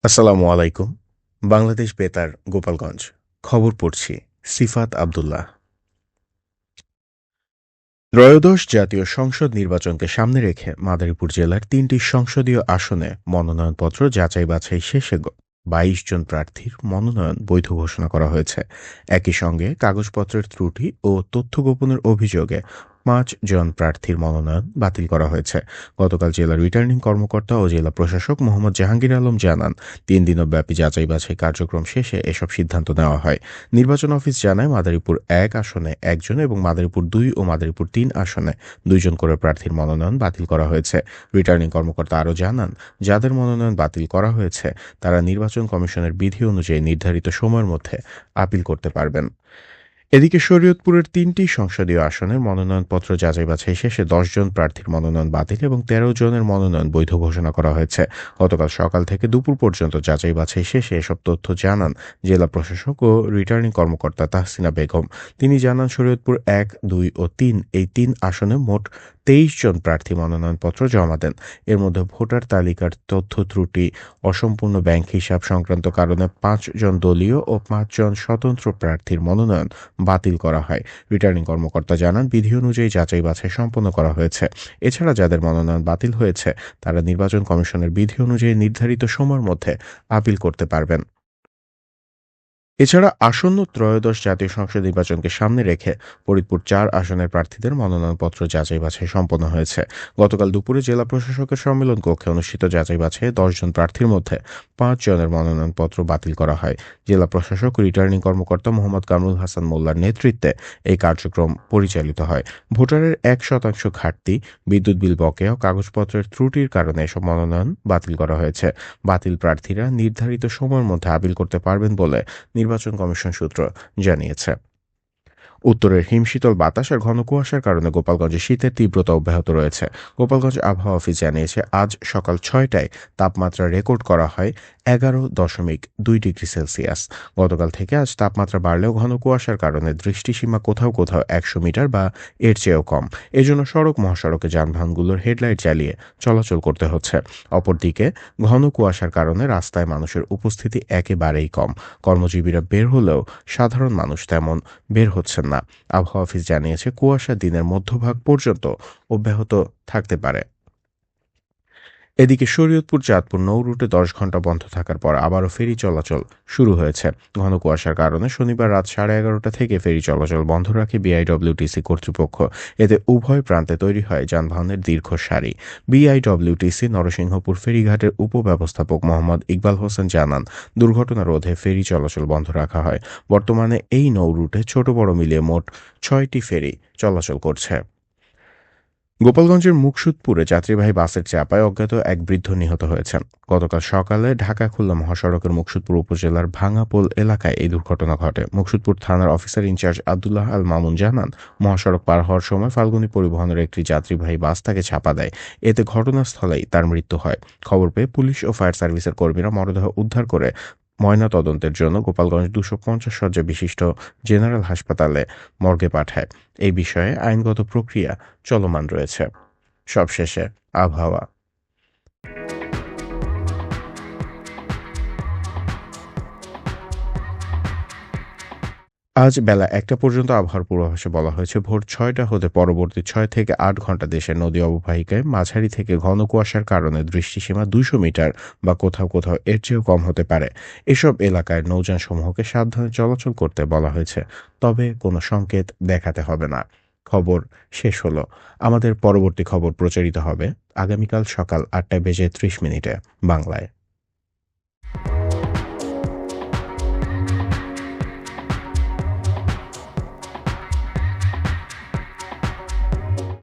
আসসালামু আলাইকুম। বাংলাদেশ বেতার গোপালগঞ্জ। খবর পড়ছি সিফাত আবদুল্লাহ। ত্রয়োদশ জাতীয় সংসদ নির্বাচনকে সামনে রেখে মাদারীপুর জেলার ৩টি সংসদীয় আসনে মনোনয়নপত্র যাচাই বাছাই শেষে ২২ জন প্রার্থীর মনোনয়ন বৈধ ঘোষণা করা হয়েছে। একই সঙ্গে কাগজপত্রের ত্রুটি ও তথ্য গোপনের অভিযোগে ৫ জন প্রার্থীর মনোনয়ন বাতিল করা হয়েছে। গতকাল জেলা রিটার্নিং কর্মকর্তা ও জেলা প্রশাসক মোহাম্মদ জাহাঙ্গীর আলম জানান, ৩ দিনব্যাপী যাচাই বাছাই কার্যক্রম শেষে এসব সিদ্ধান্ত নেওয়া হয়। নির্বাচন অফিস জানায়, মাদারীপুর ১ আসনে একজন এবং মাদারীপুর ২ ও মাদারীপুর ৩ আসনে ২ জন করে প্রার্থীর মনোনয়ন বাতিল করা হয়েছে। রিটার্নিং কর্মকর্তা আরও জানান, যাদের মনোনয়ন বাতিল করা হয়েছে তারা নির্বাচন কমিশনের বিধি অনুযায়ী নির্ধারিত সময়ের মধ্যে আপিল করতে পারবেন। এদিকে শরীয়তপুরের ৩টি সংসদীয় আসনের মনোনয়নপত্র যাচাই বাছাই শেষে ১০ জন প্রার্থীর মনোনয়ন বাতিল এবং ১৩ জনের মনোনয়ন বৈধ ঘোষণা করা হয়েছে। গতকাল সকাল থেকে দুপুর পর্যন্ত যাচাই বাছাই শেষে এসব তথ্য জানান জেলা প্রশাসক ও রিটার্নিং কর্মকর্তা তাহসিনা বেগম। তিনি জানান, শরীয়তপুর ১, ২ ও ৩ এই ৩ আসনে মোট ২৩ জন প্রার্থী মনোনয়নপত্র জমা দেন। এর মধ্যে ভোটার তালিকার তথ্য ত্রুটি, অসম্পূর্ণ ব্যাংক হিসাব সংক্রান্ত কারণে ৫ জন দলীয় ও ৫ জন স্বতন্ত্র প্রার্থীর মনোনয়ন বাতিল করা হয়। রিটার্নিং কর্মকর্তা জানান, বিধি অনুযায়ী যাচাই বাছাই সম্পন্ন করা হয়েছে। এছাড়া যাদের মনোনয়ন বাতিল হয়েছে তারা নির্বাচন কমিশনের বিধি অনুযায়ী নির্ধারিত সময়ের মধ্যে আপিল করতে পারবেন। এছাড়া আসন্ন ত্রয়োদশ জাতীয় সংসদ নির্বাচনকে সামনে রেখে ফরিদপুর ৪ আসনের প্রার্থীদের মনোনয়নপত্র যাচাই বাছাই সম্পন্ন হয়েছে। গতকাল দুপুরে জেলা প্রশাসকের সম্মেলন কক্ষে অনুষ্ঠিত যাচাই বাছাইয়ে ১০ জন প্রার্থীর মধ্যে ৫ জনের মনোনয়নপত্র বাতিল করা হয়। জেলা প্রশাসক ও রিটার্নিং কর্মকর্তা মোহাম্মদ কামরুল হাসান মোল্লার নেতৃত্বে এই কার্যক্রম পরিচালিত হয়। ভোটারের ১% ঘাটতি, বিদ্যুৎ বিল বকেয়া ও কাগজপত্রের ত্রুটির কারণে এসব মনোনয়ন বাতিল করা হয়েছে। বাতিল প্রার্থীরা নির্ধারিত সময়ের মধ্যে আপিল করতে পারবেন বলে নির্বাচন কমিশন সূত্র জানিয়েছে। উত্তরের হিমশীতল বাতাস আর ঘন কুয়াশার কারণে গোপালগঞ্জে শীতের তীব্রতা অব্যাহত রয়েছে। গোপালগঞ্জ আবহাওয়া অফিস জানিয়েছে, আজ সকাল ৬টায় তাপমাত্রা রেকর্ড করা হয় ১১.২ ডিগ্রি সেলসিয়াস। গতকাল থেকে আজ তাপমাত্রা বাড়লেও ঘন কুয়াশার কারণে দৃষ্টিসীমা কোথাও কোথাও ১০০ মিটার বা এর চেয়েও কম। এজন্য সড়ক মহাসড়কে যানবাহনগুলোর হেডলাইট জ্বালিয়ে চলাচল করতে হচ্ছে। অপরদিকে ঘন কুয়াশার কারণে রাস্তায় মানুষের উপস্থিতি একেবারেই কম। কর্মজীবীরা বের হলেও সাধারণ মানুষ তেমন বের হচ্ছেন না। আবহাওয়া অফিস জানিয়েছে, কুয়াশা দিনের মধ্যভাগ পর্যন্ত অব্যাহত থাকতে পারে। এদিকে শরীয়তপুর চাঁদপুর নৌ রুটে ১০ ঘণ্টা বন্ধ থাকার পর আবারও ফেরি চলাচল শুরু হয়েছে। ঘন কুয়াশার কারণে শনিবার রাত 11:30 থেকে ফেরি চলাচল বন্ধ রাখে বিআইডব্লিউটিসি কর্তৃপক্ষ। এতে উভয় প্রান্তে তৈরি হয় যানবাহনের দীর্ঘ সারি। বিআইডব্লিউটিসি নরসিংহপুর ফেরিঘাটের উপব্যবস্থাপক মোহাম্মদ ইকবাল হোসেন জানান, দুর্ঘটনা রোধে ফেরি চলাচল বন্ধ রাখা হয়। বর্তমানে এই নৌ রুটে ছোট বড় মিলিয়ে মোট ৬টি ফেরি চলাচল করছে। গোপালগঞ্জের মুকসুদপুরে যাত্রীবাহী বাসের চাপায় অজ্ঞাত এক বৃদ্ধ নিহত হয়েছেন। গতকাল সকালে ঢাকা খুলনা মহাসড়কের মুকসুদপুর উপজেলার ভাঙাপোল এলাকায় এই দুর্ঘটনা ঘটে। মুকসুদপুর থানার অফিসার ইনচার্জ আব্দুল্লাহ আল মামুন জানান, মহাসড়ক পার হওয়ার সময় ফাল্গুনী পরিবহনের একটি যাত্রীবাহী বাস তাকে চাপা দেয়। এতে ঘটনাস্থলেই তার মৃত্যু হয়। খবর পেয়ে পুলিশ ও ফায়ার সার্ভিসের কর্মীরা মরদেহ উদ্ধার করে ময়নাতদন্তের জন্য গোপালগঞ্জ ২৫০ শয্যা বিশিষ্ট জেনারেল হাসপাতালে মর্গে পাঠায়। এই বিষয়ে আইনগত প্রক্রিয়া চলমান রয়েছে। সবশেষে আবহাওয়া। আজ বেলা ১টা পর্যন্ত আবহাওয়ার পূর্বাভাসে বলা হয়েছে, ভোর ৬টা হতে পরবর্তী ৬ থেকে ৮ ঘণ্টা দেশের নদী অববাহিকায় মাঝারি থেকে ঘন কুয়াশার কারণে দৃষ্টিসীমা ২০০ মিটার বা কোথাও কোথাও এর চেয়েও কম হতে পারে। এসব এলাকায় নৌযানসমূহকে সাবধানে চলাচল করতে বলা হয়েছে, তবে কোনো সংকেত দেখাতে হবে না। খবর শেষ হলো। আমাদের পরবর্তী খবর প্রচারিত হবে আগামীকাল সকাল ৮টা বেজে ৩০ মিনিটে বাংলায়।